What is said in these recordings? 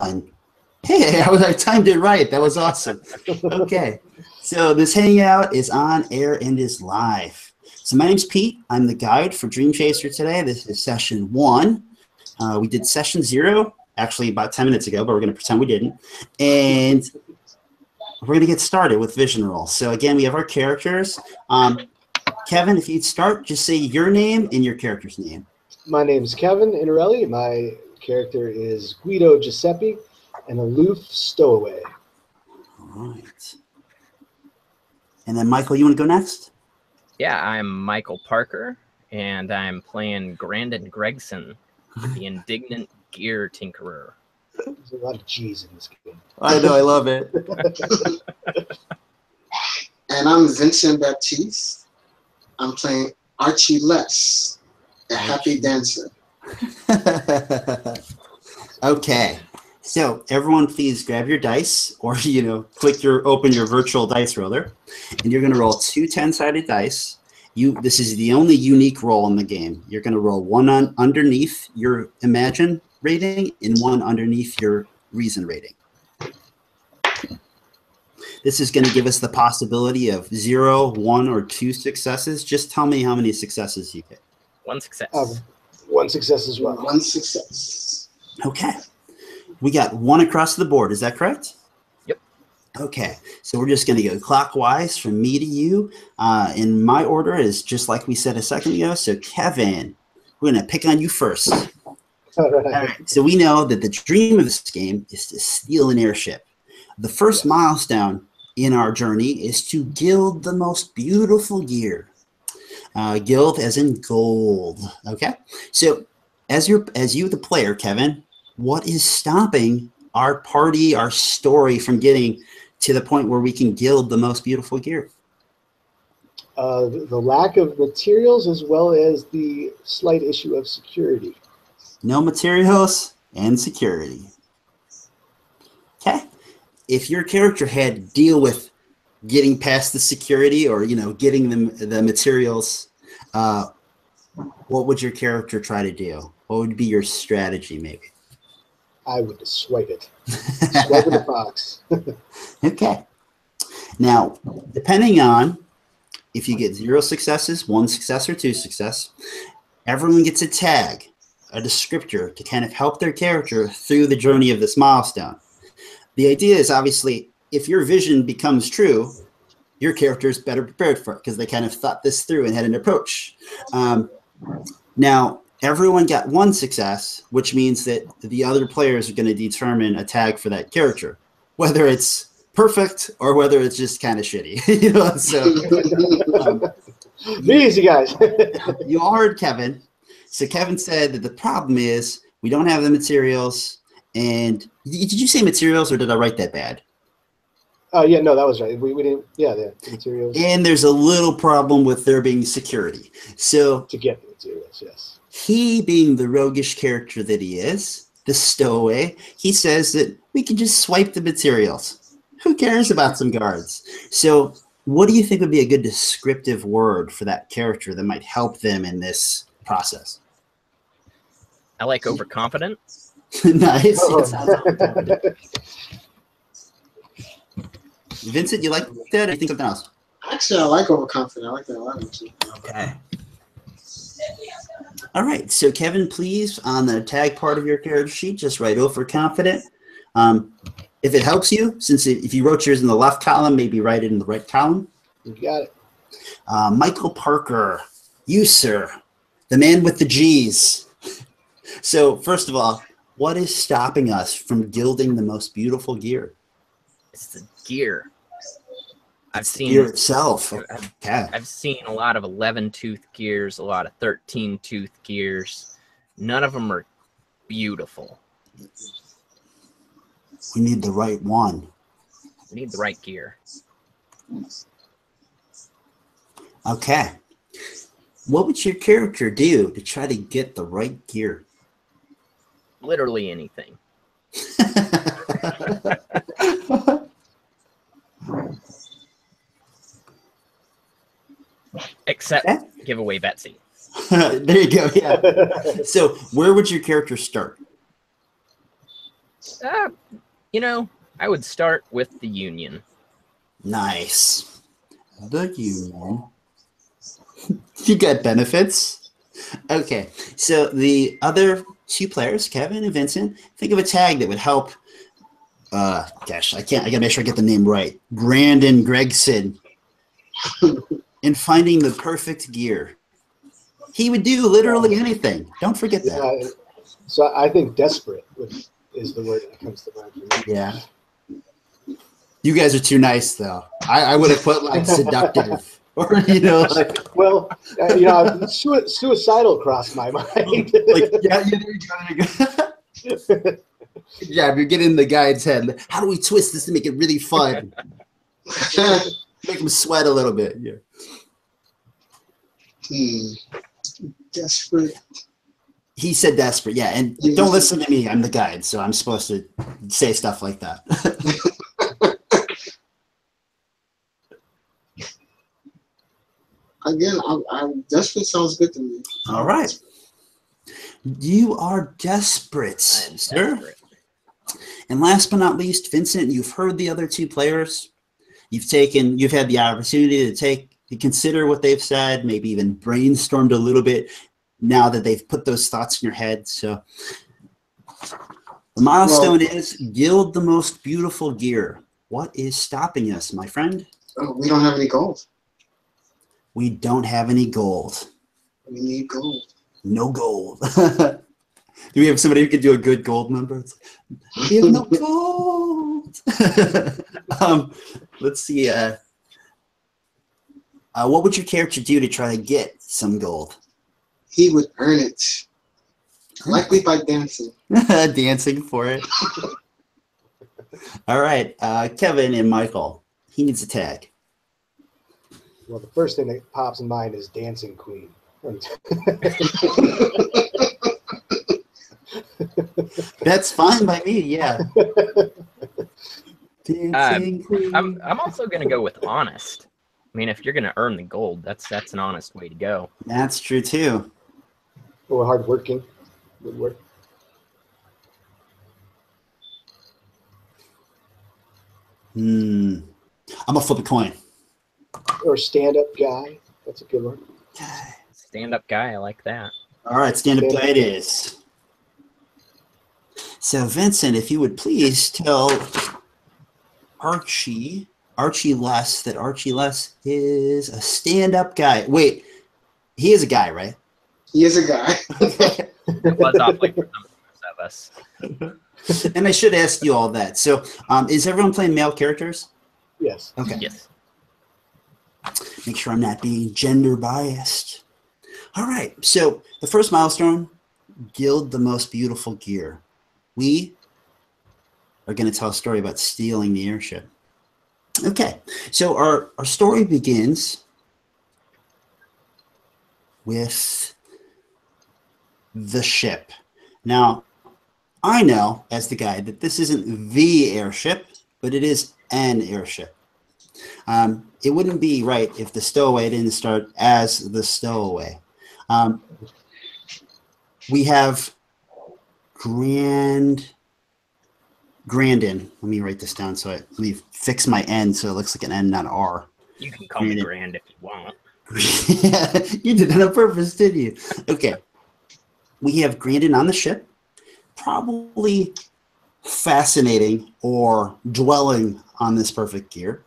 Hey, I timed it right. That was awesome. Okay, so this hangout is on air and is live. So my name's Pete. I'm the guide for Dream Chaser today. This is session 1. We did session 0 actually about 10 minutes ago, but we're going to pretend we didn't. And we're going to get started with vision roll. So again, we have our characters. Kevin, if you'd start, just say your name and your character's name. My name is Kevin Inarelli. My character is Guido Giuseppe, an aloof stowaway. All right. And then Michael, you want to go next? Yeah, I'm Michael Parker, and I'm playing Grandin Gregson, the indignant gear tinkerer. There's a lot of G's in this game. I know, I love it. And I'm Vincent Baptiste. I'm playing Archie Less, a happy dancer. Okay, so everyone please grab your dice, or open your virtual dice roller, and you're going to roll 2 10-sided dice. This is the only unique roll in the game. You're going to roll one underneath your Imagine rating and one underneath your Reason rating. This is going to give us the possibility of 0, 1, or 2 successes. Just tell me how many successes you get. 1 success. 1 success as well. 1 success. Okay. We got 1 across the board. Is that correct? Yep. Okay. So we're just going to go clockwise from me to you. And my order is just like we said a second ago. So Kevin, we're going to pick on you first. All right. All right. So we know that the dream of this game is to steal an airship. The first milestone in our journey is to gild the most beautiful gear. Gild as in gold. Okay. So as you the player, Kevin, what is stopping our party, our story from getting to the point where we can gild the most beautiful gear? The lack of materials as well as the slight issue of security. No materials and security. Okay. If your character had to deal with getting past the security or, getting the materials, what would your character try to do? What would be your strategy, maybe? I would swipe it. Swipe in the box. Okay. Now, depending on if you get 0 successes, 1 success, or 2 success, everyone gets a tag, a descriptor to kind of help their character through the journey of this milestone. The idea is obviously if your vision becomes true, your character is better prepared for it because they kind of thought this through and had an approach. Now, everyone got 1 success, which means that the other players are going to determine a tag for that character, whether it's perfect or whether it's just kind of shitty. Easy, guys. You all heard Kevin. So Kevin said that the problem is we don't have the materials. And did you say materials or did I write that bad? Yeah, no, that was right. We didn't. Yeah, the materials. And there's a little problem with there being security. So to get the materials, yes. He, being the roguish character that he is, the stowaway, he says that we can just swipe the materials. Who cares about some guards? So what do you think would be a good descriptive word for that character that might help them in this process? I like overconfident. Nice. Oh. Vincent, you like that or do you think something else? Actually, I like overconfident. I like that a lot, actually. Okay. All right. So, Kevin, please, on the tag part of your character sheet, just write overconfident. If it helps you, since if you wrote yours in the left column, maybe write it in the right column. You got it. Michael Parker, you, sir, the man with the G's. So, first of all, what is stopping us from gilding the most beautiful gear? It's the gear. I've seen gear itself. I've seen a lot of 11-tooth gears, a lot of 13-tooth gears. None of them are beautiful. We need the right one. We need the right gear. Okay. What would your character do to try to get the right gear? Literally anything. Except give away Betsy. There you go. Yeah. So where would your character start? You know, I would start with the Union. Nice. The Union. You get benefits. Okay, so the other two players, Kevin and Vincent, think of a tag that would help. Gosh, I gotta make sure I get the name right. Brandon Gregson in finding the perfect gear. He would do literally anything. Don't forget that. So I think desperate is the word that comes to mind for me. Yeah. You guys are too nice, though. I would have put like seductive. Or, like, well, suicidal crossed my mind. Like, yeah, yeah, you're getting in the guy's head. How do we twist this to make it really fun? Make him sweat a little bit. Yeah. Desperate. He said desperate, yeah. And don't listen to me. I'm the guide, so I'm supposed to say stuff like that. Again, desperate sounds good to me. All right. You are desperate, sir. Desperate. And last but not least, Vincent, you've heard the other two players. You've had the opportunity to consider what they've said, maybe even brainstormed a little bit now that they've put those thoughts in your head. So the milestone is Gild the most beautiful gear. What is stopping us, my friend? We don't have any gold. We don't have any gold. We need gold. No gold. Do we have somebody who could do a good gold number? We have no gold. Let's see. What would your character do to try to get some gold? He would earn it. Likely by dancing. Dancing for it. All right. Kevin and Michael. He needs a tag. Well, the first thing that pops in mind is Dancing Queen. That's fine by me, yeah. Dancing Queen. I'm also going to go with honest. I mean, if you're going to earn the gold, that's an honest way to go. That's true, too. Or hardworking. Good work. I'm going to flip a coin. Or stand-up guy. That's a good one. Stand-up guy, I like that. All right, stand-up guy it is. So, Vincent, if you would please tell Archie Les, that Archie Les is a stand-up guy. Wait, he is a guy, right? He is a guy. It was awfully for some of us. And I should ask you all that. So, is everyone playing male characters? Yes. Okay. Yes. Make sure I'm not being gender biased. All right. So the first milestone, Gild the most beautiful gear. We are going to tell a story about stealing the airship. Okay. So our story begins with the ship. Now, I know as the guide that this isn't the airship, but it is an airship. It wouldn't be right if the stowaway didn't start as the stowaway. We have Grandin. Let me write this down. Let me fix my N so it looks like an N, not an R. You can call me Grand if you want. You did that on purpose, didn't you? Okay. We have Grandin on the ship, probably fascinating or dwelling on this perfect gear.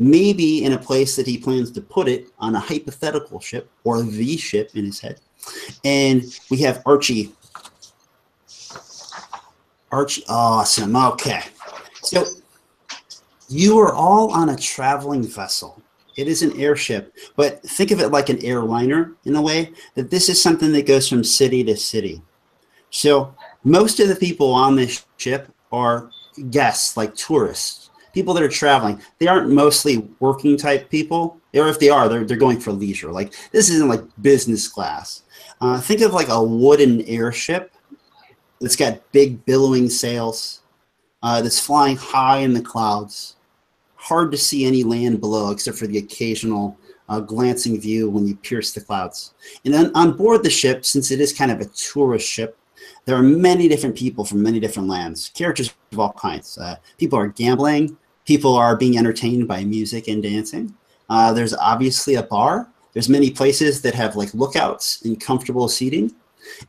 Maybe in a place that he plans to put it on a hypothetical ship or the ship in his head. And we have Archie. Archie, awesome. Okay. So you are all on a traveling vessel. It is an airship, but think of it like an airliner in a way that this is something that goes from city to city. So most of the people on this ship are guests, like tourists. People that are traveling. They aren't mostly working type people, or if they are, they're going for leisure. Like this isn't like business class. Think of like a wooden airship that's got big billowing sails, that's flying high in the clouds. Hard to see any land below except for the occasional glancing view when you pierce the clouds. And then on board the ship, since it is kind of a tourist ship, There are many different people from many different lands, characters of all kinds. People are gambling. People are being entertained by music and dancing. There's obviously a bar. There's many places that have like lookouts and comfortable seating.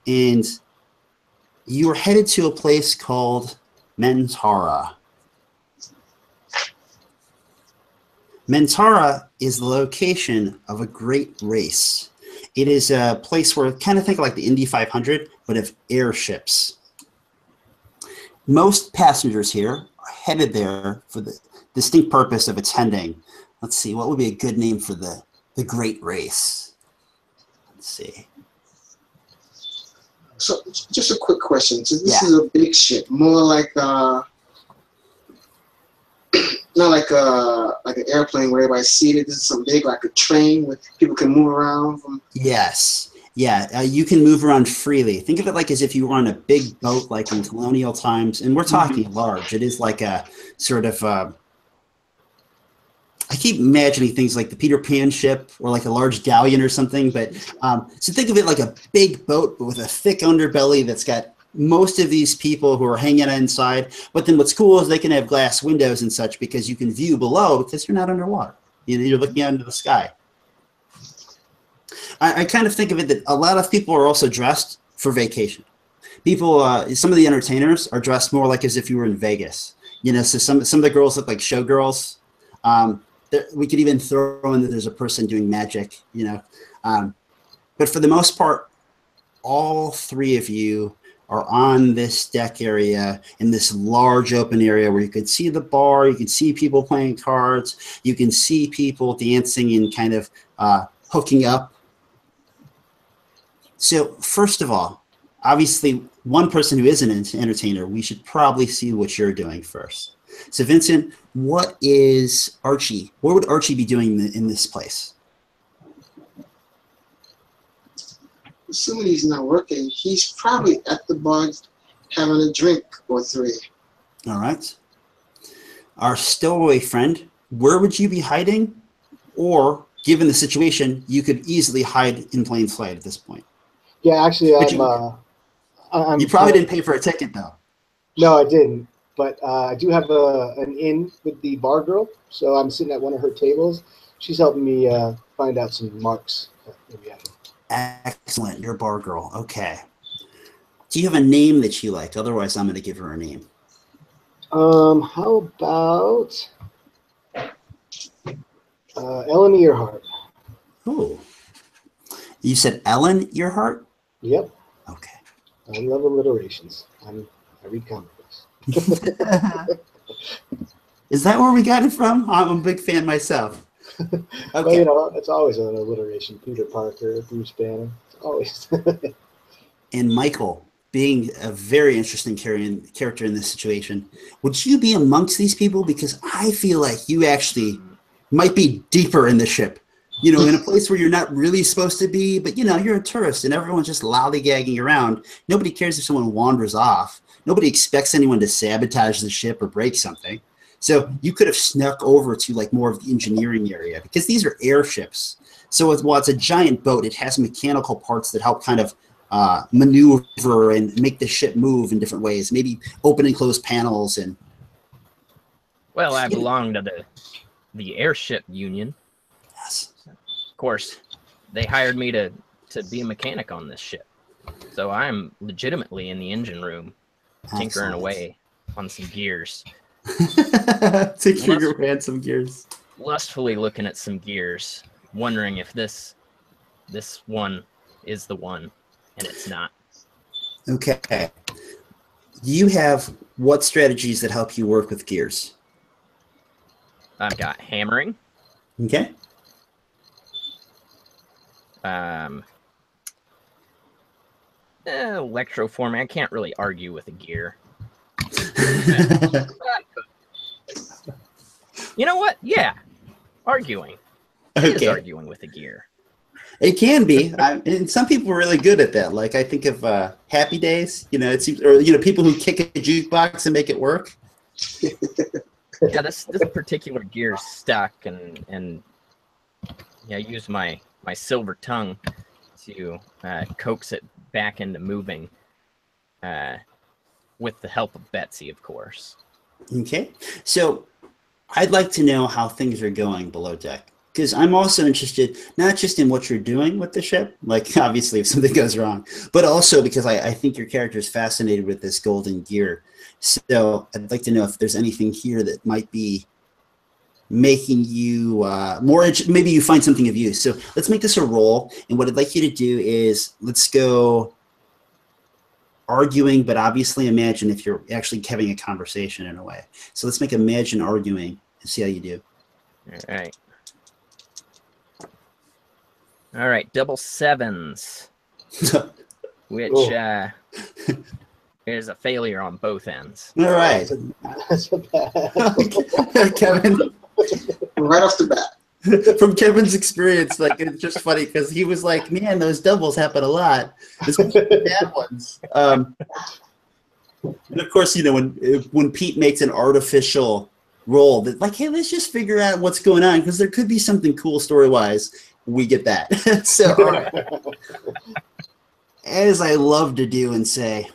And you are headed to a place called Mentara. Mentara is the location of a great race. It is a place where kind of think like the Indy 500, but of airships. Most passengers here are headed there for the distinct purpose of attending. Let's see, what would be a good name for the great race? Let's see. So, just a quick question. So this is a big ship, more like not like an airplane where everybody's seated. This is something big, like a train where people can move around from. Yes. Yeah, you can move around freely. Think of it like as if you were on a big boat, like in colonial times. And we're talking large. It is like a sort of, I keep imagining things like the Peter Pan ship or like a large galleon or something. But so think of it like a big boat but with a thick underbelly that's got most of these people who are hanging out inside. But then what's cool is they can have glass windows and such because you can view below because you're not underwater. You're looking out into the sky. I kind of think of it that a lot of people are also dressed for vacation. People, some of the entertainers are dressed more like as if you were in Vegas. You know, so some of the girls look like showgirls. We could even throw in that there's a person doing magic, you know. But for the most part, all three of you are on this deck area in this large open area where you can see the bar, you can see people playing cards, you can see people dancing and kind of hooking up. So first of all, obviously, one person who is an entertainer, we should probably see what you're doing first. So Vincent, what is Archie? What would Archie be doing in this place? Assuming he's not working, he's probably at the bar having a drink or three. All right. Our stowaway friend, where would you be hiding? Or, given the situation, you could easily hide in plain sight at this point. Yeah, actually, I'm you probably didn't pay for a ticket, though. No, I didn't. But I do have an in with the bar girl, so I'm sitting at one of her tables. She's helping me find out some marks. Maybe I can. Excellent. You're a bar girl. Okay. Do you have a name that you like? Otherwise, I'm going to give her a name. How about Ellen Earhart? Oh. You said Ellen Earhart? Yep. Okay. I love alliterations. I read comic books. Is that where we got it from? I'm a big fan myself. Okay. Well, you know, it's always an alliteration. Peter Parker, Bruce Banner. It's always. And Michael, being a very interesting character in this situation, would you be amongst these people? Because I feel like you actually might be deeper in the ship. You know, in a place where you're not really supposed to be, but, you know, you're a tourist and everyone's just lollygagging around. Nobody cares if someone wanders off. Nobody expects anyone to sabotage the ship or break something. So you could have snuck over to, like, more of the engineering area because these are airships. So while it's a giant boat, it has mechanical parts that help kind of maneuver and make the ship move in different ways, maybe open and close panels. And well, I belong to the airship union. Yes. Of course, they hired me to be a mechanic on this ship. So I'm legitimately in the engine room, tinkering away on some gears. Tinkering away on some gears. Lustfully looking at some gears, wondering if this one is the one, and it's not. Okay. Do you have what strategies that help you work with gears? I've got hammering. Okay. Electroforming. I can't really argue with a gear. You know what? Yeah, arguing. It is arguing with a gear. It can be, and some people are really good at that. Like I think of Happy Days. You know, it seems, or you know, people who kick a jukebox and make it work. Yeah, this particular gear is stuck, and yeah, I use my silver tongue to coax it back into moving. with the help of Betsy, of course. Okay. So I'd like to know how things are going below deck, because I'm also interested not just in what you're doing with the ship, like obviously if something goes wrong, but also because I think your character is fascinated with this golden gear. So I'd like to know if there's anything here that might be making you maybe you find something of use. So let's make this a roll. And what I'd like you to do is let's go arguing, but obviously imagine if you're actually having a conversation in a way. So let's make imagine arguing and see how you do. All right, double sevens, which is a failure on both ends. All right. That's a bad. Kevin, Right off the bat. from Kevin's experience, like it's just funny because he was like, man, those doubles happen a lot, especially the bad ones. And of course, you know, when Pete makes an artificial roll that like, hey, let's just figure out what's going on because there could be something cool story-wise, we get that. So as I love to do and say,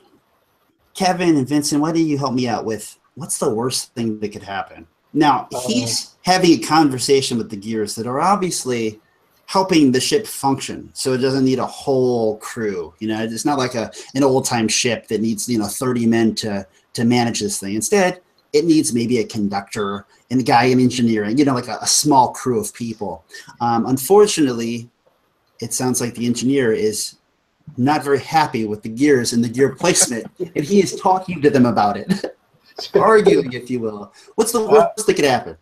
Kevin and Vincent, why don't you help me out with what's the worst thing that could happen? Now, he's having a conversation with the gears that are obviously helping the ship function, so it doesn't need a whole crew. You know, it's not like an old-time ship that needs, 30 men to manage this thing. Instead, it needs maybe a conductor and a guy in engineering, like a small crew of people. Unfortunately, it sounds like the engineer is not very happy with the gears and the gear placement, and he is talking to them about it. Arguing, if you will. What's the worst that could happen?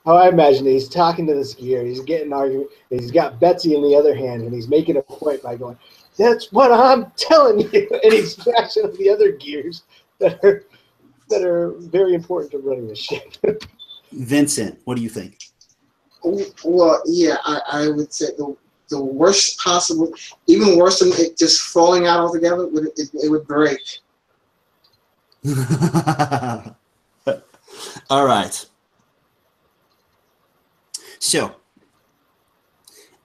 Oh, I imagine he's talking to this gear. He's getting an argument. He's got Betsy in the other hand, and he's making a point by going, "That's what I'm telling you," and he's smashing the other gears that are very important to running the ship. Vincent, what do you think? Well, yeah, I would say the worst possible, even worse than it just falling out altogether, it would break. All right. So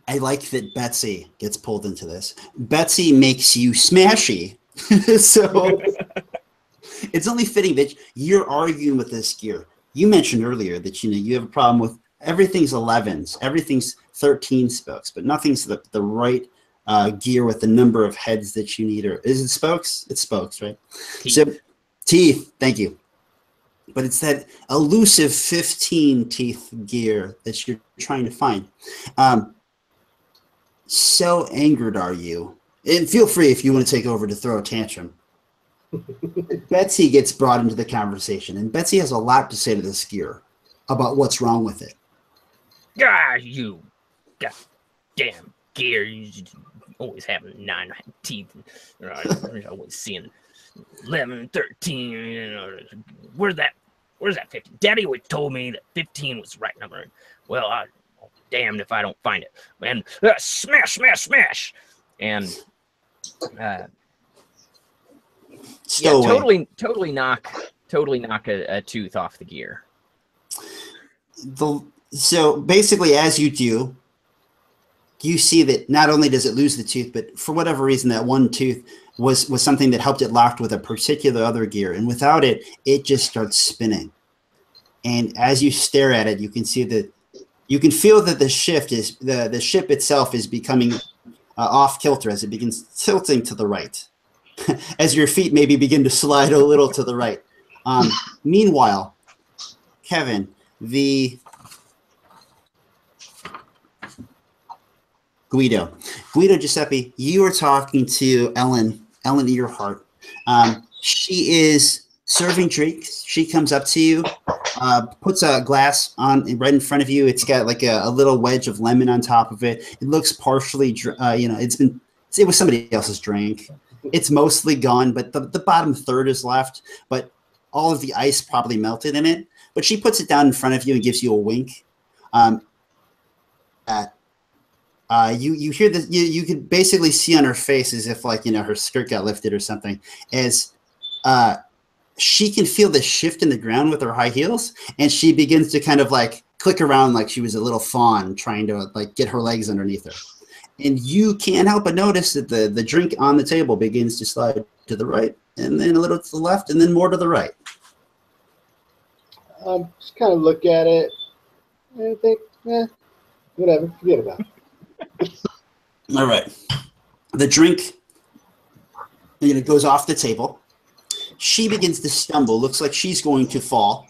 I like that Betsy gets pulled into this. Betsy makes you smashy. So it's only fitting that you're arguing with this gear. You mentioned earlier that you have a problem with everything's 11s, everything's 13 spokes, but nothing's the right gear with the number of heads that you need. Or is it spokes? It's spokes, right? Teeth. So teeth, thank you. But it's that elusive 15 teeth gear that you're trying to find. So angered are you? And feel free if you want to take over to throw a tantrum. Betsy gets brought into the conversation, and Betsy has a lot to say to this gear about what's wrong with it. You goddamn gear. You always having 9 teeth. You're always seeing 11, 13. Where's that 15? Daddy always told me that 15 was the right number. Well, I'm damned if I don't find it. And smash, smash, smash. And totally knock a tooth off the gear. So basically, as you do, you see that not only does it lose the tooth, but for whatever reason, that one tooth was something that helped it locked with a particular other gear. And without it, it just starts spinning. And as you stare at it, you can see that you can feel that the ship itself is becoming off kilter as it begins tilting to the right, as your feet maybe begin to slide a little to the right. Meanwhile, Kevin, Guido Giuseppe, you are talking to Ellen Earhart. She is serving drinks. She comes up to you, puts a glass on right in front of you. It's got like a little wedge of lemon on top of it. It looks partially, it was somebody else's drink. It's mostly gone, but the bottom third is left. But all of the ice probably melted in it. But she puts it down in front of you and gives you a wink. You hear this. You can basically see on her face as if her skirt got lifted or something. As she can feel the shift in the ground with her high heels, and she begins to kind of click around like she was a little fawn trying to get her legs underneath her. And you can't help but notice that the drink on the table begins to slide to the right and then a little to the left, and then more to the right. Just kind of look at it and think, whatever, forget about it. All right. The drink goes off the table. She begins to stumble. Looks like she's going to fall.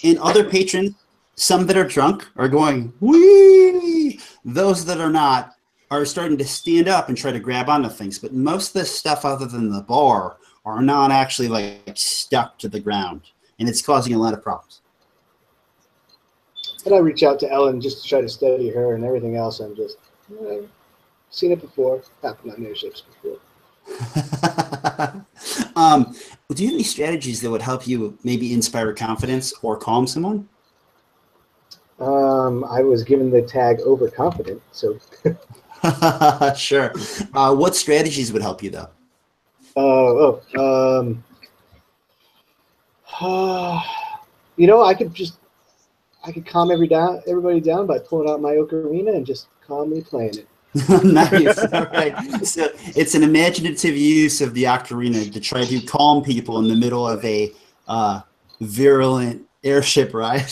And other patrons, some that are drunk, are going, whee! Those that are not are starting to stand up and try to grab onto things. But most of the stuff other than the bar are not actually like stuck to the ground. And it's causing a lot of problems. And I reach out to Ellen just to try to steady her, and everything else I'm just, seen it before, happened on airships before. Do you have any strategies that would help you maybe inspire confidence or calm someone? I was given the tag overconfident, so. Sure. What strategies would help you, though? I could calm everybody down by pulling out my ocarina and just calmly playing it. Nice. All right. So it's an imaginative use of the ocarina to try to calm people in the middle of a virulent airship ride.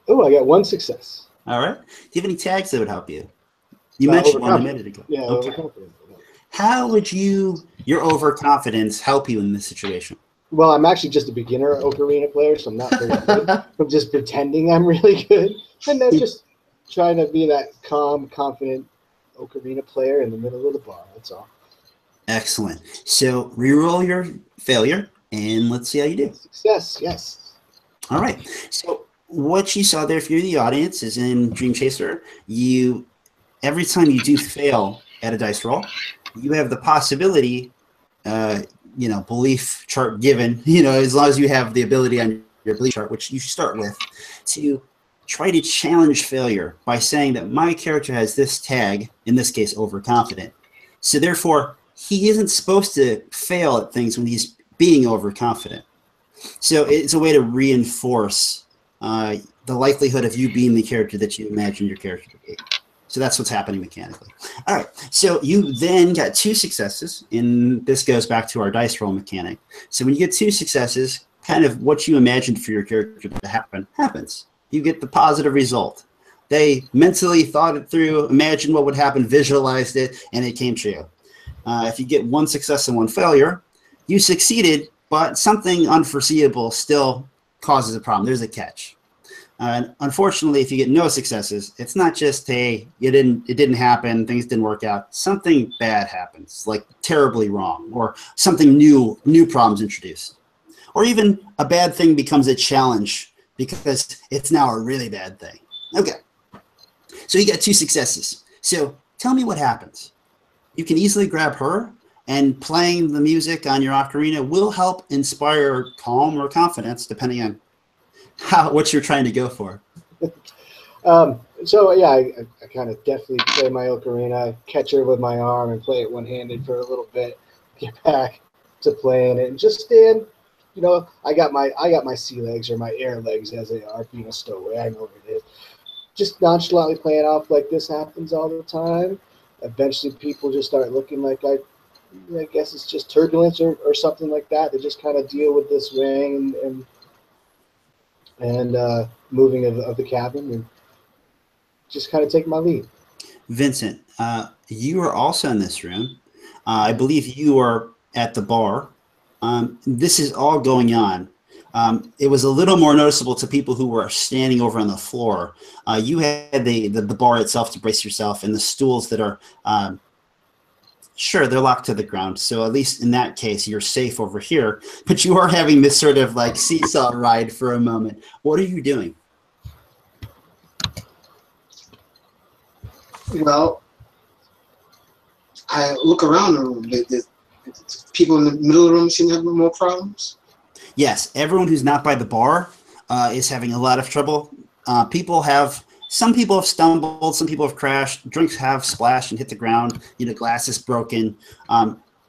Oh, I got one success. All right. Do you have any tags that would help you? You mentioned one a minute ago. Yeah, okay. overconfident. How would your overconfidence help you in this situation? Well, I'm actually just a beginner ocarina player, so I'm not very good. I'm just pretending I'm really good, and then just trying to be that calm, confident ocarina player in the middle of the bar. That's all. Excellent. So reroll your failure, and let's see how you do. Success, yes. All right. So what you saw there, if you're in the audience, is in Dream Chaser. Every time you do fail at a dice roll, you have the possibility, belief chart given, as long as you have the ability on your belief chart, which you start with, to try to challenge failure by saying that my character has this tag, in this case, overconfident. So therefore, he isn't supposed to fail at things when he's being overconfident. So it's a way to reinforce the likelihood of you being the character that you imagine your character to be. So that's what's happening mechanically. All right. So you then got 2 successes, and this goes back to our dice roll mechanic. So when you get 2 successes, kind of what you imagined for your character to happen happens. You get the positive result. They mentally thought it through, imagined what would happen, visualized it, and it came true. If you get 1 success and 1 failure, you succeeded, but something unforeseeable still causes a problem. There's a catch. Unfortunately, if you get no successes, it's not just, hey, it didn't happen, things didn't work out. Something bad happens, like terribly wrong, or something new problems introduced. Or even a bad thing becomes a challenge because it's now a really bad thing. Okay. So you got 2 successes. So tell me what happens. You can easily grab her, and playing the music on your ocarina will help inspire calm or confidence, depending on what you're trying to go for. So yeah, I kind of definitely play my ocarina, catch her with my arm, and play it one-handed for a little bit. Get back to playing it, and just stand. I got my sea legs or my air legs, as they are, being a stowaway. I know what it is. Just nonchalantly playing off like this happens all the time. Eventually, people just start looking like I guess it's just turbulence or something like that. They just kind of deal with this ring and moving of the cabin, and just kind of take my lead. Vincent, you are also in this room. I believe you are at the bar. This is all going on. It was a little more noticeable to people who were standing over on the floor. You had the bar itself to brace yourself, and the stools that are, sure, they're locked to the ground. So at least in that case, you're safe over here. But you are having this sort of like seesaw ride for a moment. What are you doing? Well, I look around the room. The people in the middle of the room seem to have more problems. Yes, everyone who's not by the bar is having a lot of trouble. Some people have stumbled, some people have crashed, drinks have splashed and hit the ground, glass is broken.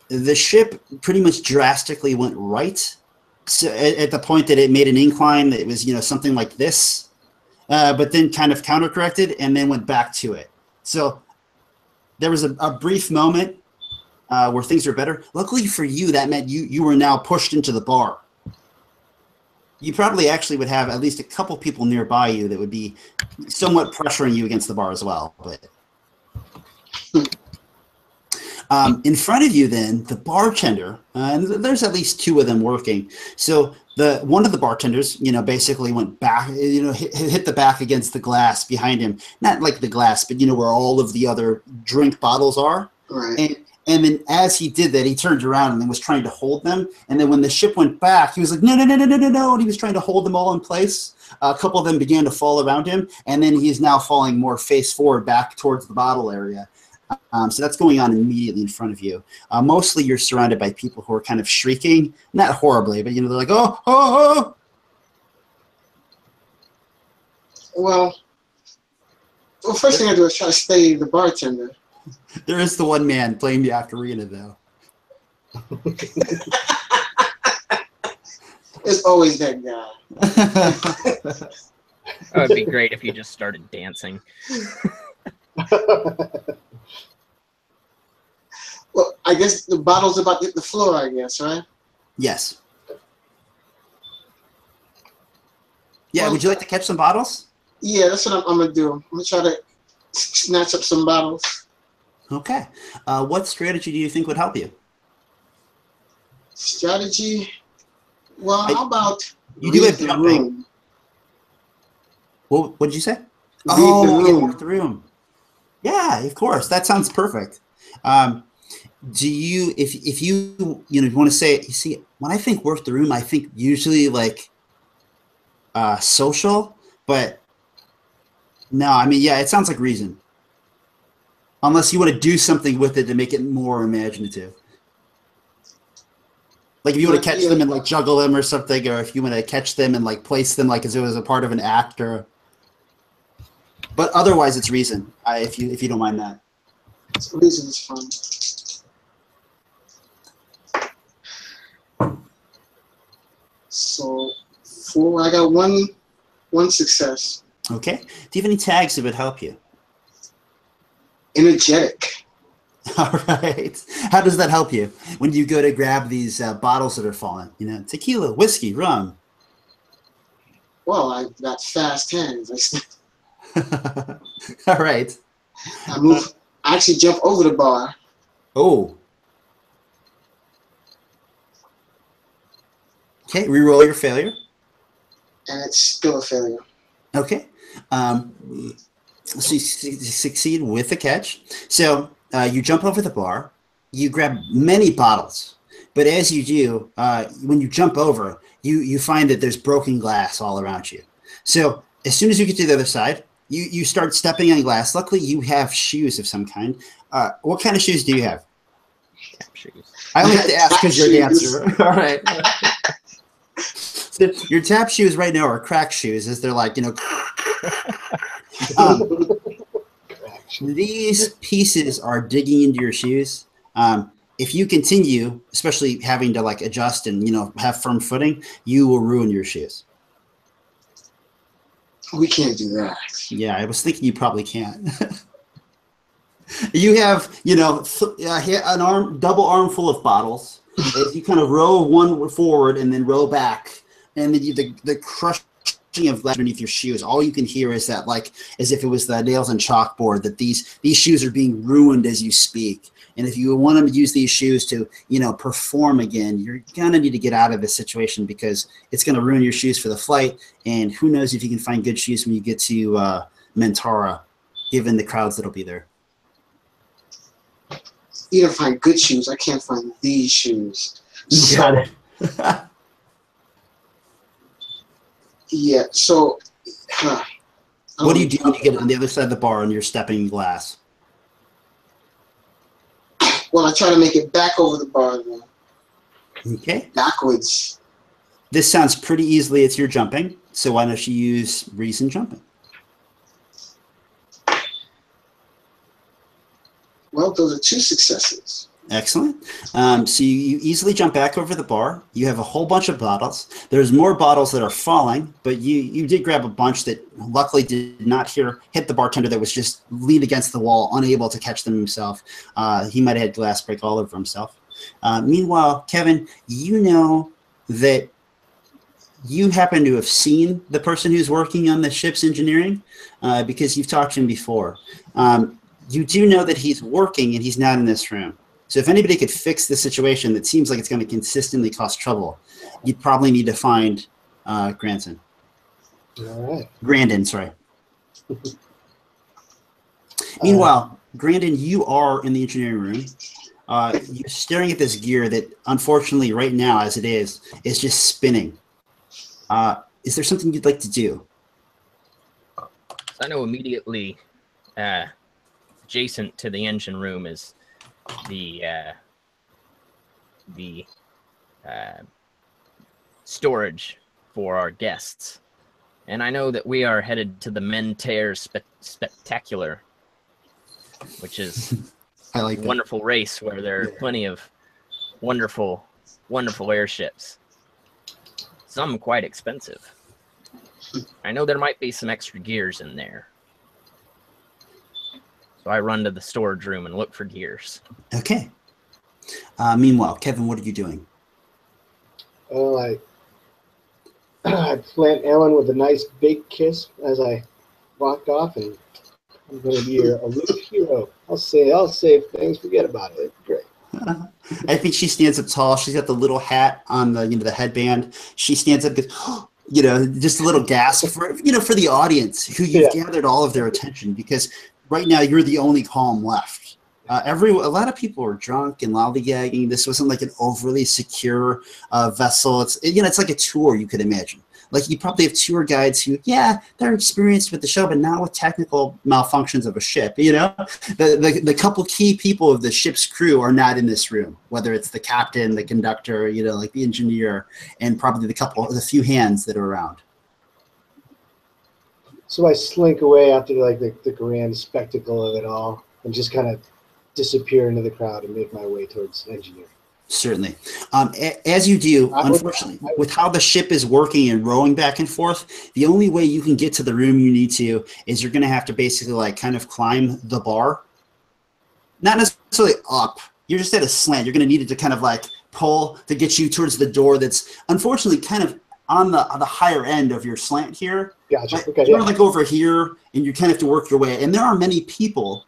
The ship pretty much drastically went right, so at the point that it made an incline that was, something like this, but then kind of counter-corrected and then went back to it. So there was a brief moment where things are better. Luckily for you, that meant you were now pushed into the bar. You probably actually would have at least a couple people nearby you that would be somewhat pressuring you against the bar as well. But in front of you, then, the bartender, and there's at least two of them working. So one of the bartenders, basically went back, hit the back against the glass behind him. Not like the glass, but where all of the other drink bottles are. Right. And then as he did that, he turned around and then was trying to hold them. And then when the ship went back, he was like, no, no, no, no, no, no, no. And he was trying to hold them all in place. A couple of them began to fall around him. And then he's now falling more face forward back towards the bottle area. So that's going on immediately in front of you. Mostly you're surrounded by people who are kind of shrieking. Not horribly, but, they're like, oh, oh, oh. Well, first thing I do is try to stay the bartender. There is the one man playing the ocarina, though. It's always that guy. That would be great if you just started dancing. Well, I guess the bottle's about to hit the floor, I guess, right? Yes. Yeah, would you like to catch some bottles? Yeah, that's what I'm going to do. I'm going to try to snatch up some bottles. Okay. What strategy do you think would help you? Strategy? Well, how about you do have the jumping. room? What did you say? Read the room. Work the room. Yeah, of course. That sounds perfect. Do you, if you want to say, you see, when I think work the room, I think usually like social, but no, I mean, yeah, it sounds like reason. Unless you want to do something with it to make it more imaginative. Like if you want to catch them and like juggle them or something, or if you want to catch them and like place them like as it was a part of an act, or. But otherwise, it's reason. If you don't mind that. Reason is fun. So, I got one success. Okay. Do you have any tags that would help you? Energetic. All right. How does that help you when you go to grab these bottles that are falling? Tequila, whiskey, rum. Well, I've got fast hands. All right. I actually jump over the bar. Oh. Okay. Reroll your failure. And it's still a failure. Okay. So you succeed with the catch. So you jump over the bar. You grab many bottles. But as you do, when you jump over, you find that there's broken glass all around you. So as soon as you get to the other side, you start stepping on glass. Luckily, you have shoes of some kind. What kind of shoes do you have? Tap shoes. I only have to ask because you're a dancer. All right. So your tap shoes right now are crack shoes, as they're like, these pieces are digging into your shoes. If you continue, especially having to like adjust and have firm footing, you will ruin your shoes. We can't do that. Yeah, I was thinking you probably can't. You have, an double armful of bottles. As you kind of row one forward and then row back, and then the crushing of glass underneath your shoes. All you can hear is that, like, as if it was the nails on chalkboard, that these shoes are being ruined as you speak. And if you want to use these shoes to, perform again, you're going to need to get out of this situation because it's going to ruin your shoes for the flight. And who knows if you can find good shoes when you get to Mentara, given the crowds that'll be there. You don't find good shoes. I can't find these shoes. Got it. Yeah, so... what do you do when you get on the other side of the bar and you're stepping glass? Well, I try to make it back over the bar then. Okay. Backwards. This sounds pretty easily. It's your jumping. So why don't you use reason jumping? Well, those are two successes. Excellent. So you easily jump back over the bar. You have a whole bunch of bottles. There's more bottles that are falling, but you did grab a bunch that luckily did not hit the bartender that was just leaned against the wall, unable to catch them himself. He might have had glass break all over himself. Meanwhile, Kevin, you know that you happen to have seen the person who's working on the ship's engineering because you've talked to him before. You do know that he's working and he's not in this room. So if anybody could fix the situation that seems like it's going to consistently cause trouble, you'd probably need to find Grandin. All right. Grandin, sorry. Meanwhile, Grandin, you are in the engineering room. You're staring at this gear that, unfortunately, right now, as it is just spinning. Is there something you'd like to do? I know immediately adjacent to the engine room is the storage for our guests. And I know that we are headed to the Menteer Spectacular, which is I like a that. wonderful race where there are plenty of wonderful airships. Some quite expensive. I know there might be some extra gears in there. So I run to the storage room and look for gears. Okay. Meanwhile, Kevin, what are you doing? Well, I plant Ellen with a nice big kiss as I walked off, and I'm going to be your aloof hero. I'll save things, forget about it. Great. I think she stands up tall. She's got the little hat on the headband. She stands up, goes, just a little gasp for the audience who you've gathered all of their attention, because right now you're the only calm left. A lot of people are drunk and lollygagging. This wasn't like an overly secure vessel. It's like a tour, you could imagine. Like, you probably have tour guides who, they're experienced with the show, but not with technical malfunctions of a ship. The couple key people of the ship's crew are not in this room, whether it's the captain, the conductor, like the engineer, and probably the few hands that are around. So I slink away after the grand spectacle of it all and just kind of disappear into the crowd and make my way towards engineering. Certainly. As you do, unfortunately, with how the ship is working and rowing back and forth, the only way you can get to the room you need to is you're going to have to basically kind of climb the bar. Not necessarily up. You're just at a slant. You're going to need it to kind of pull to get you towards the door that's unfortunately kind of on the higher end of your slant here. Gotcha. Okay, you're over here, and you kind of have to work your way. And there are many people.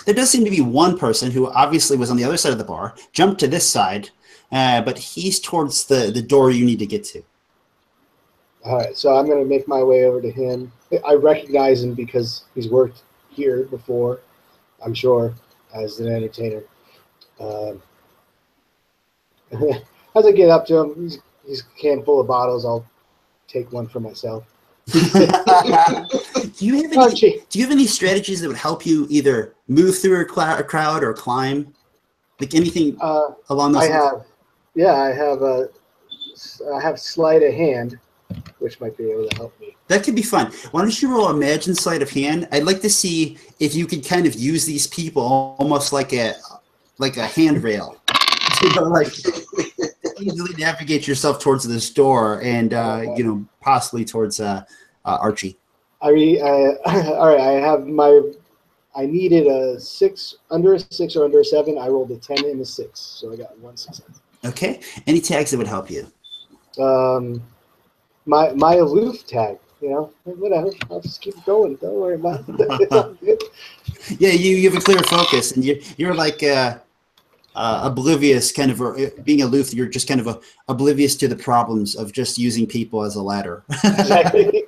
There does seem to be one person who obviously was on the other side of the bar, jumped to this side, but he's towards the door you need to get to. All right, so I'm going to make my way over to him. I recognize him because he's worked here before, I'm sure, as an entertainer. As I get up to him, he's a can full of bottles. I'll take one for myself. Do you have any strategies that would help you either move through a crowd or climb? Like anything along those lines? I have sleight of hand, which might be able to help me. That could be fun. Why don't you roll Imagine Sleight of Hand? I'd like to see if you could kind of use these people almost like a handrail. Easily navigate yourself towards this door and possibly towards Archie. All right. I needed a 6, under a 6 or under a 7. I rolled a 10 and a 6, so I got 1 success. Okay. Any tags that would help you? My aloof tag. Whatever. I'll just keep going. Don't worry about it. It's all good. Yeah, you have a clear focus, and you're like oblivious, kind of being aloof. You're just kind of oblivious to the problems of just using people as a ladder. Exactly.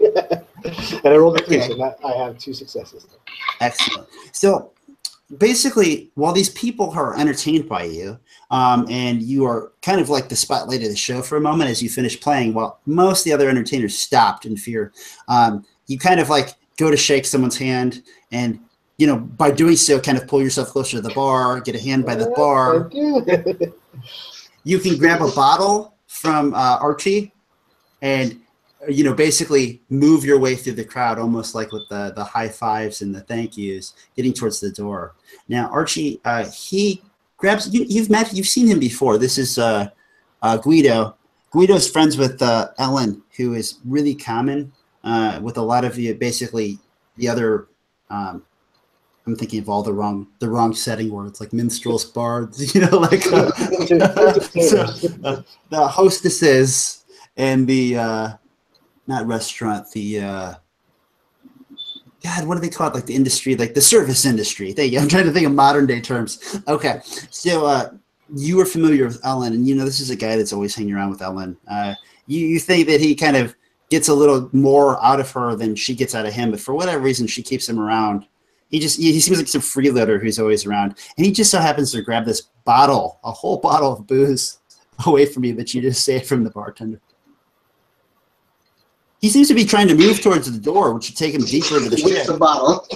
And I rolled a 3, so I have 2 successes. Excellent. So basically, while these people are entertained by you, and you are kind of like the spotlight of the show for a moment as you finish playing, while most of the other entertainers stopped in fear, you kind of go to shake someone's hand, and by doing so, kind of pull yourself closer to the bar, get a hand by the bar. You can grab a bottle from Archie, and basically move your way through the crowd, almost like with the high fives and the thank yous, getting towards the door. Now, Archie, he grabs. You've seen him before. This is Guido. Guido's friends with Ellen, who is really common with a lot of the other. I'm thinking of all the wrong setting words, like minstrels, bards, like the hostesses and the not restaurant, the God, what do they call it? Like the industry, like the service industry. I'm trying to think of modern day terms. Okay, so you were familiar with Ellen, and this is a guy that's always hanging around with Ellen. You think that he kind of gets a little more out of her than she gets out of him, but for whatever reason, she keeps him around. He seems like some freeloader who's always around, and he just so happens to grab this bottle, a whole bottle of booze, away from you that you just saved from the bartender. He seems to be trying to move towards the door, which would take him deeper into the ship. With the bottle.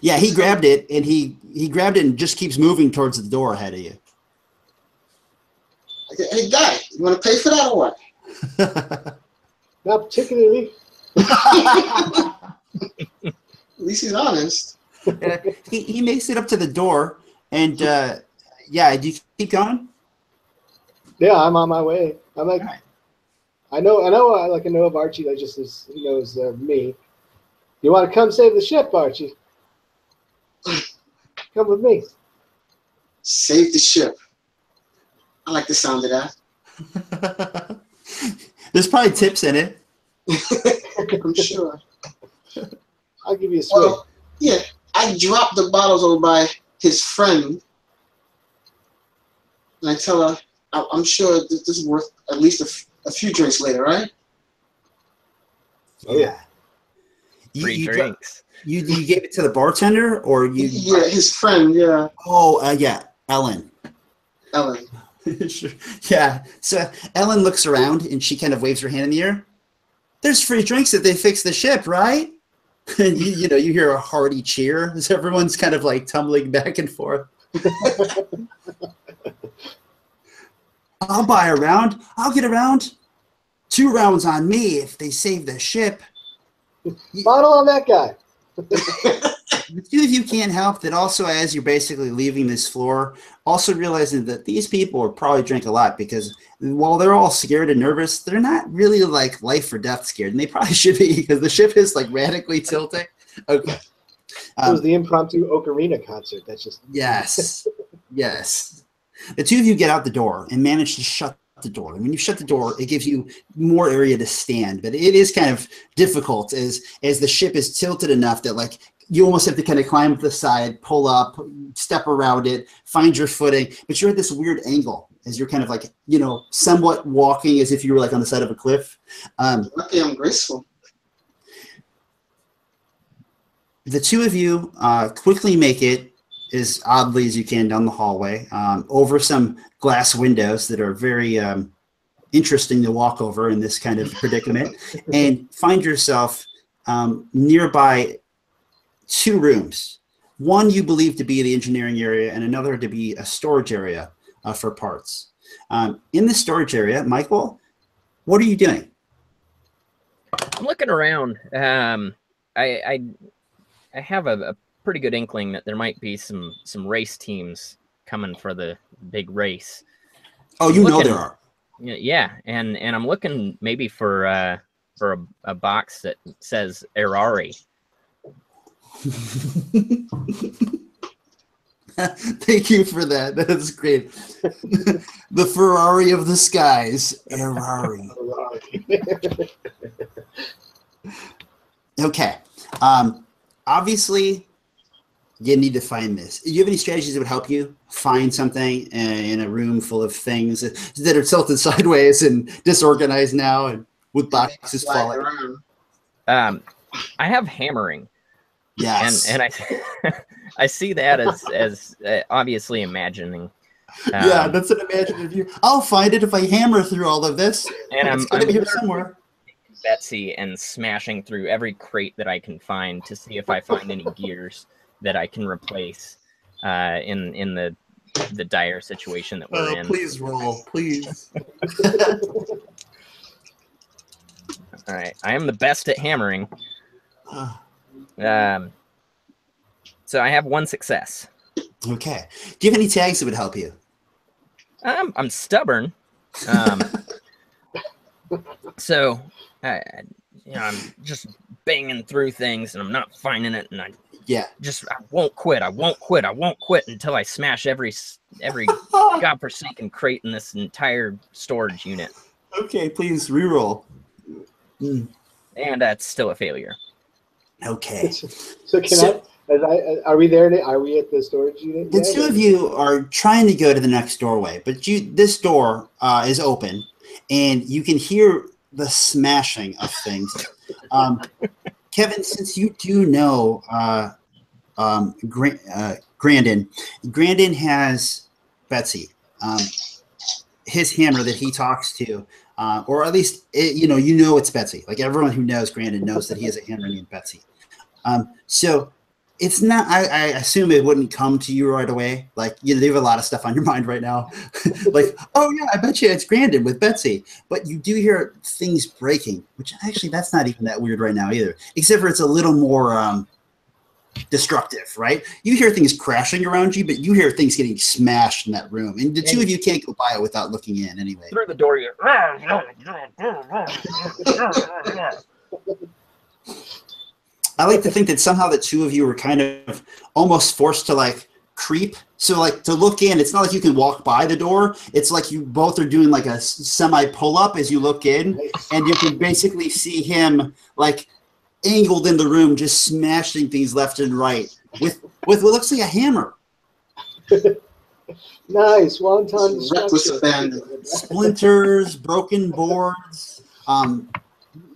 Yeah, he grabbed it, and he grabbed it and just keeps moving towards the door ahead of you. Hey, guy, you want to pay for that or what? Not particularly. At least he's honest. He makes it up to the door, and do you keep going? Yeah, I'm on my way. I'm like, right. I know of Archie. That just is, he knows me. You want to come save the ship, Archie? Come with me. Save the ship. I like the sound of that. There's probably tips in it. I'm sure. I'll give you a swig. Well, yeah, I dropped the bottles over by his friend, and I tell her, I'm sure this is worth at least a few drinks later, right? Oh yeah. Free drinks. You gave it to the bartender, or you? Yeah, his friend. Yeah. Oh, yeah, Ellen. Ellen. Sure. Yeah. So Ellen looks around and she kind of waves her hand in the air. There's free drinks if they fix the ship, right? And you hear a hearty cheer as everyone's kind of like tumbling back and forth. I'll buy a round. I'll get around. 2 rounds on me if they save the ship. Bottle on that guy. The two of you can't help that also, as you're basically leaving this floor, also realizing that these people will probably drink a lot, because while they're all scared and nervous, they're not really like life or death scared, and they probably should be, because the ship is like radically tilting. Okay. It was the impromptu ocarina concert. That's just yes. The two of you get out the door and manage to shut the door. And when you shut the door, it gives you more area to stand, but it is kind of difficult as the ship is tilted enough that like you almost have to kind of climb up the side, pull up, step around it, find your footing, but you're at this weird angle as you're kind of like, somewhat walking as if you were like on the side of a cliff. Lucky I'm graceful. The two of you quickly make it as oddly as you can down the hallway, over some glass windows that are very interesting to walk over in this kind of predicament, and find yourself nearby 2 rooms. One you believe to be the engineering area, and another to be a storage area for parts. In the storage area, Michael, what are you doing? I'm looking around. I have a pretty good inkling that there might be some race teams coming for the big race. Oh, there are. Yeah, and I'm looking maybe for a box that says Erari. Thank you for that. That's great. The Ferrari of the skies, Erari. Okay. Obviously, you need to find this. Do you have any strategies that would help you find something in a room full of things that are tilted sideways and disorganized now, and with boxes falling? I have hammering. Yes. And I see that as obviously imagining. Yeah, that's an imaginative view. I'll find it if I hammer through all of this. And it's going to be here somewhere. Betsy and smashing through every crate that I can find to see if I find any gears that I can replace in the the dire situation that we're in. Please roll, please. All right, I am the best at hammering. So I have 1 success. Okay. Do you have any tags that would help you? I'm stubborn. So I'm just banging through things and I'm not finding it, and I won't quit. I won't quit until I smash every godforsaken crate in this entire storage unit. Okay, please reroll. And that's still a failure. Okay. So are we there? Are we at the storage unit? The two of you are trying to go to the next doorway, but this door is open, and you can hear the smashing of things. Kevin, since you do know Grandin has Betsy, his hammer that he talks to, or at least you know it's Betsy. Like everyone who knows Grandin knows that he has a hammer named Betsy. So it's not. I assume it wouldn't come to you right away. Like you have a lot of stuff on your mind right now. Like, oh yeah, I bet you it's Grandin with Betsy. But you do hear things breaking, which actually that's not even that weird right now either. Except for it's a little more destructive, right? You hear things crashing around you, but you hear things getting smashed in that room, and the two of you can't go by it without looking in anyway. Through the door, you I like to think that somehow the two of you were kind of almost forced to like creep. So like to look in, it's not like you can walk by the door. It's like you both are doing like a semi pull up as you look in, and you can basically see him like angled in the room, just smashing things left and right with what looks like a hammer. Nice, wonton Reckless abandon. Splinters, broken boards,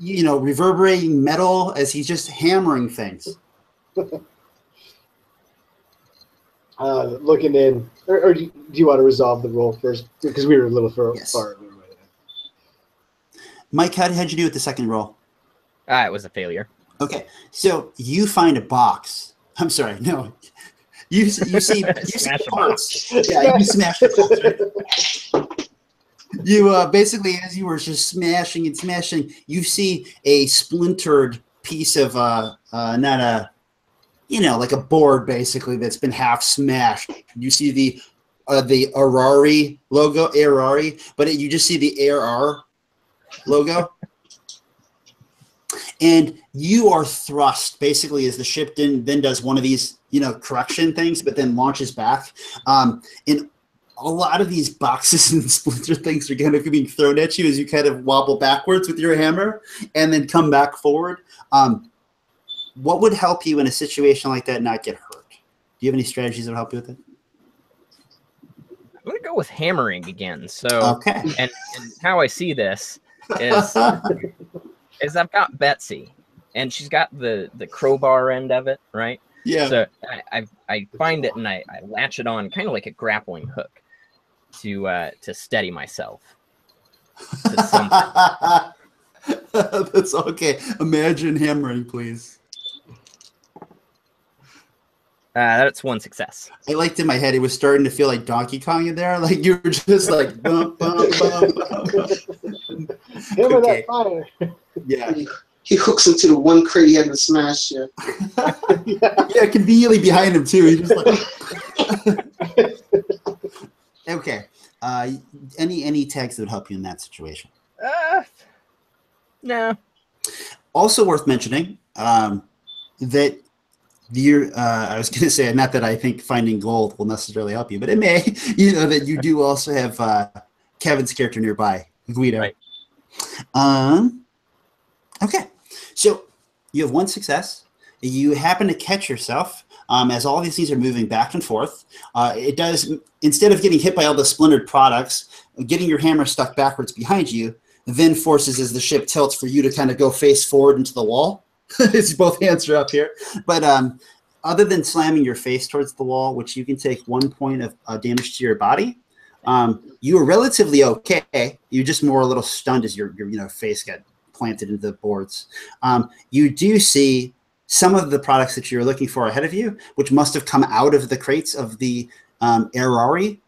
reverberating metal as he's just hammering things. Looking in, or do you want to resolve the roll first? Because we were a little far. Mike, how'd you do with the second roll? It was a failure. Okay, so you find a box. I'm sorry, no. You see parts. Yeah, you smashed the box, right? You basically, as you were just smashing and smashing, you see a splintered piece of like a board basically that's been half smashed. You see the Arari logo, Arari, but you just see the ARR logo. And you are thrust basically as the ship then does one of these, correction things, but then launches back. And a lot of these boxes and splinter things are kind of being thrown at you as you kind of wobble backwards with your hammer and then come back forward. What would help you in a situation like that not get hurt? Do you have any strategies that would help you with it? I'm going to go with hammering again. So, okay. And how I see this is I've got Betsy, and she's got the crowbar end of it, right? Yeah. So I find it and I latch it on kind of like a grappling hook to steady myself to something. That's okay. Imagine hammering, please. That's 1 success. I liked in my head, it was starting to feel like Donkey Kong in there. Like you were just like, bum, bum, bum, bum. Hammer that fire. Yeah. He hooks into the one crate he had to smash. Yeah. Yeah, conveniently behind him too. He just like. Okay. Any tags that would help you in that situation? No. Also worth mentioning that I was going to say, not that I think finding gold will necessarily help you, but it may. That you do also have Kevin's character nearby, Guido. Right. Okay, so you have 1 success. You happen to catch yourself as all these things are moving back and forth. It does, instead of getting hit by all the splintered products, getting your hammer stuck backwards behind you then forces as the ship tilts for you to kind of go face forward into the wall. It's both hands are up here. But other than slamming your face towards the wall, which you can take 1 point of damage to your body, you were relatively okay. You just more a little stunned as your face got planted into the boards. You do see some of the products that you're looking for ahead of you, which must have come out of the crates of the Airari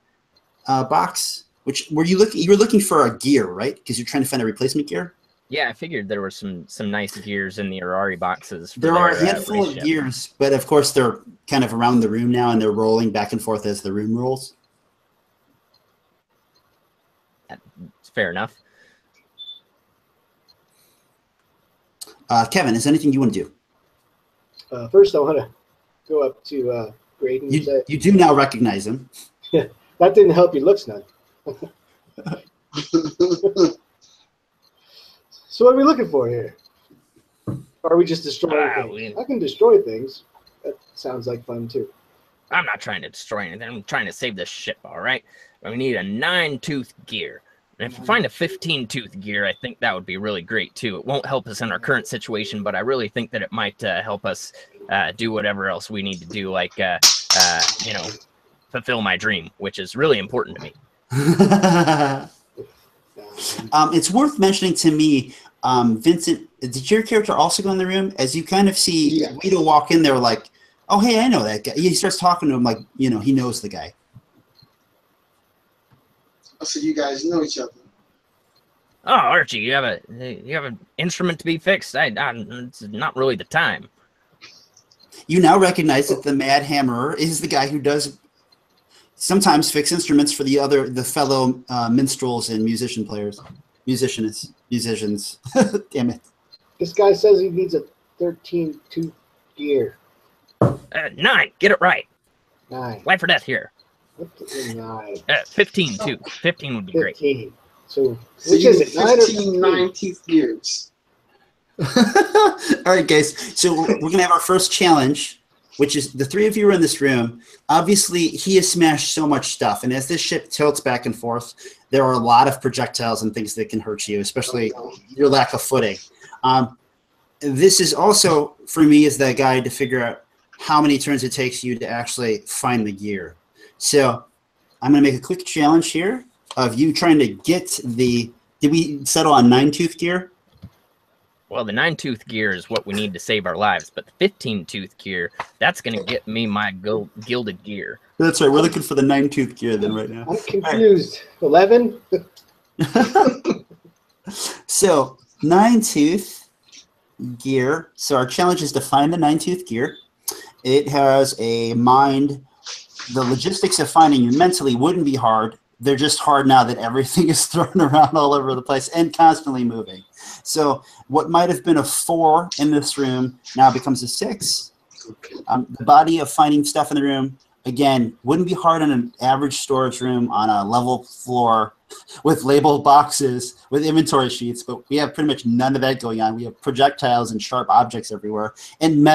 box. Which were you looking? You were looking for a gear, right? Because you're trying to find a replacement gear. Yeah, I figured there were some nice gears in the Arari boxes. There are a handful of gears, but of course they're kind of around the room now, and they're rolling back and forth as the room rolls. That's fair enough. Kevin, is there anything you want to do? First, I want to go up to Graydon. You do now recognize him. Yeah, that didn't help your looks none. So what are we looking for here? Or are we just destroying things? I can destroy things. That sounds like fun too. I'm not trying to destroy anything. I'm trying to save this ship, all right? We need a 9-tooth gear. And if we find a 15-tooth gear, I think that would be really great too. It won't help us in our current situation, but I really think that it might help us do whatever else we need to do, like, you know, fulfill my dream, which is really important to me. It's worth mentioning to me, Vincent, did your character also go in the room? As you kind of see Guido walk in there like, oh, hey, I know that guy. He starts talking to him like, you know, he knows the guy. So you guys know each other. Oh, Archie, you have an instrument to be fixed? It's not really the time. You now recognize that the Mad Hammerer is the guy who does sometimes fix instruments for the fellow minstrels and musicians. Damn it. This guy says he needs a 13-tooth gear. 9. Get it right. 9. Life or death here. What's the 9? 15 too. 15 would be 15. Great. So which is it? 9 teeth gears. All right, guys. So we're gonna have our first challenge, which is the three of you are in this room. Obviously, he has smashed so much stuff, and as this ship tilts back and forth, there are a lot of projectiles and things that can hurt you, especially your lack of footing. This is also, for me, is that guide to figure out how many turns it takes you to actually find the gear. So I'm going to make a quick challenge here of you trying to get the – did we settle on 9-tooth gear? Well, the 9-tooth gear is what we need to save our lives, but the 15-tooth gear, that's going to get me my gilded gear. That's right. We're looking for the 9-tooth gear then right now. I'm confused. 11? So 9-tooth gear. So our challenge is to find the 9-tooth gear. It has a mind. The logistics of finding you mentally wouldn't be hard. They're just hard now that everything is thrown around all over the place and constantly moving. So what might have been a 4 in this room now becomes a 6. The body of finding stuff in the room, again, wouldn't be hard in an average storage room on a level floor with labeled boxes, with inventory sheets, but we have pretty much none of that going on. We have projectiles and sharp objects everywhere and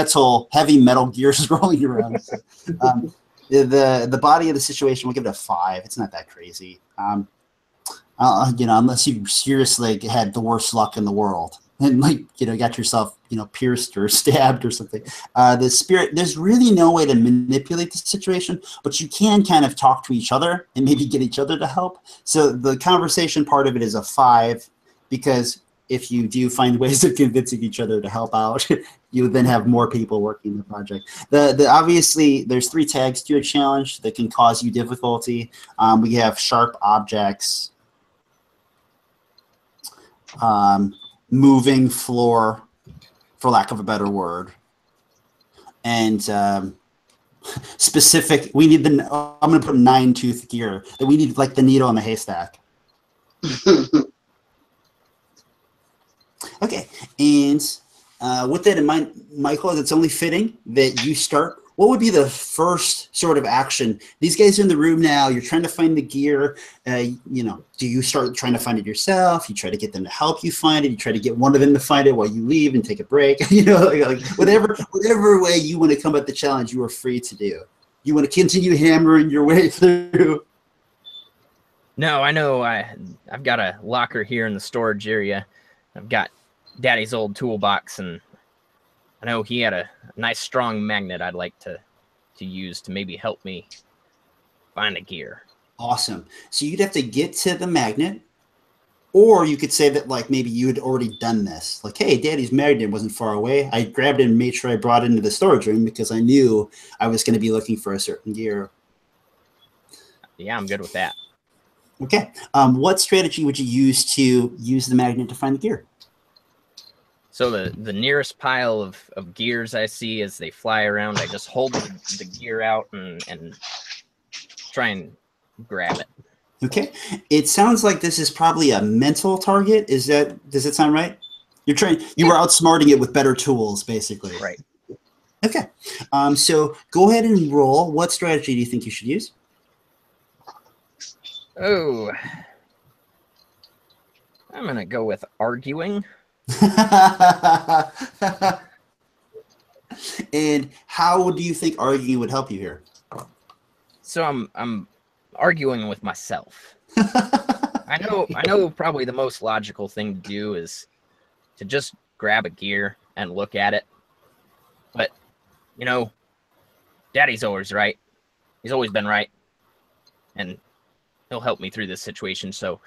heavy metal gears rolling around. So, the body of the situation, we'll give it a 5. It's not that crazy. You know, unless you seriously had the worst luck in the world and got yourself, pierced or stabbed or something. The spirit, there's really no way to manipulate the situation, but you can kind of talk to each other and maybe get each other to help. So the conversation part of it is a 5, because if you do find ways of convincing each other to help out, you then have more people working the project. Obviously, there's 3 tags to a challenge that can cause you difficulty. We have sharp objects, moving floor, for lack of a better word, and specific. We need I'm going to put 9-tooth gear. That we need like the needle in the haystack. Okay, and with that in mind, Michael, it's only fitting that you start. What would be the first sort of action? These guys are in the room now. You're trying to find the gear. Do you start trying to find it yourself? You try to get them to help you find it. You try to get one of them to find it while you leave and take a break. Whatever way you want to come at the challenge, you are free to do. You want to continue hammering your way through. No, I know. I've got a locker here in the storage area. I've got Daddy's old toolbox, and I know he had a nice strong magnet I'd like to use to maybe help me find the gear. Awesome. So you'd have to get to the magnet, or you could say that like maybe you had already done this. Like, hey, Daddy's magnet wasn't far away. I grabbed it and made sure I brought it into the storage room because I knew I was going to be looking for a certain gear. Yeah, I'm good with that. Okay. What strategy would you use the magnet to find the gear? So the nearest pile of gears I see as they fly around, I just hold the gear out and try and grab it. Okay. It sounds like this is probably a mental target. Does it sound right? You were outsmarting it with better tools, basically. Right. Okay. So go ahead and roll. What strategy do you think you should use? Oh, I'm going to go with arguing. And how do you think arguing would help you here? So I'm arguing with myself. I know probably the most logical thing to do is to just grab a gear and look at it. But, Daddy's always right. He's always been right. And he'll help me through this situation. So,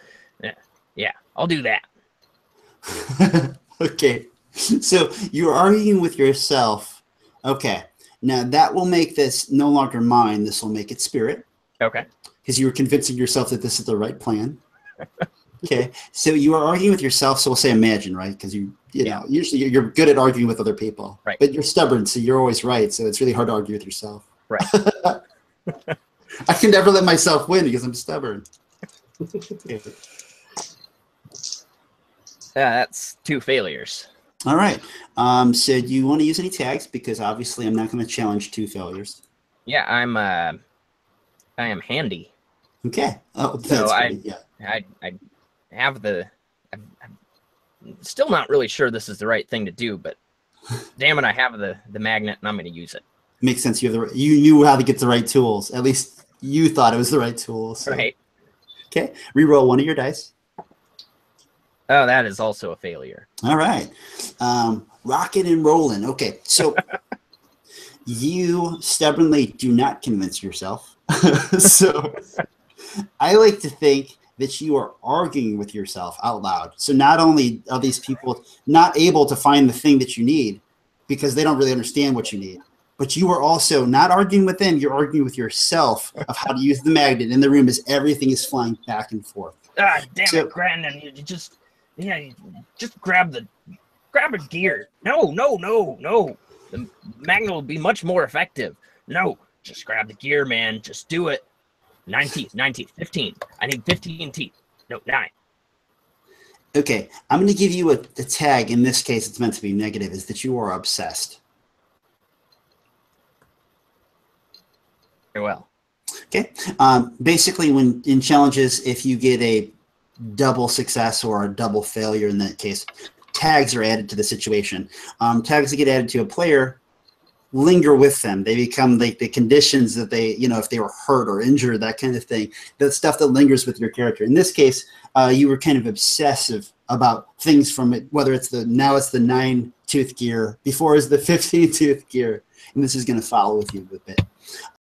yeah, I'll do that. Okay. So you're arguing with yourself. Okay. Now that will make this no longer mind. This will make it spirit. Okay. Because you were convincing yourself that this is the right plan. Okay. So you are arguing with yourself. So we'll say imagine, right? Because you know, usually you're good at arguing with other people. Right. But you're stubborn, so you're always right. So it's really hard to argue with yourself. Right. I can never let myself win because I'm stubborn. Okay. That's 2 failures. All right. So do you want to use any tags? Because obviously I'm not going to challenge 2 failures. Yeah, I am handy. Okay. Oh, that's So great. Yeah. I have I'm still not really sure this is the right thing to do, but damn it, I have the magnet and I'm going to use it. Makes sense. You knew how to get the right tools. At least you thought it was the right tools. So. Right. Okay. Reroll one of your dice. Oh, that is also a failure. All right. Rocking and rolling. Okay. So you stubbornly do not convince yourself. So I like to think that you are arguing with yourself out loud. So not only are these people not able to find the thing that you need because they don't really understand what you need, but you are also not arguing with them. You're arguing with yourself of how to use the magnet in the room as everything is flying back and forth. Ah, damn it, Brandon! You just grab a gear. No. The magnet will be much more effective. No, just grab the gear, man. Just do it. 9 teeth, 15. I need 15 teeth. No, 9. Okay, I'm going to give you a tag. In this case, it's meant to be negative, is that you are obsessed. Very well. Okay. Basically, when in challenges, if you get a double success or a double failure in that case, tags are added to the situation. Tags that get added to a player linger with them. They become like the conditions that they, if they were hurt or injured, that kind of thing. The stuff that lingers with your character. In this case, you were kind of obsessive about things from it, whether it's now it's the 9-tooth gear, before is the 15-tooth gear, and this is going to follow with you a bit.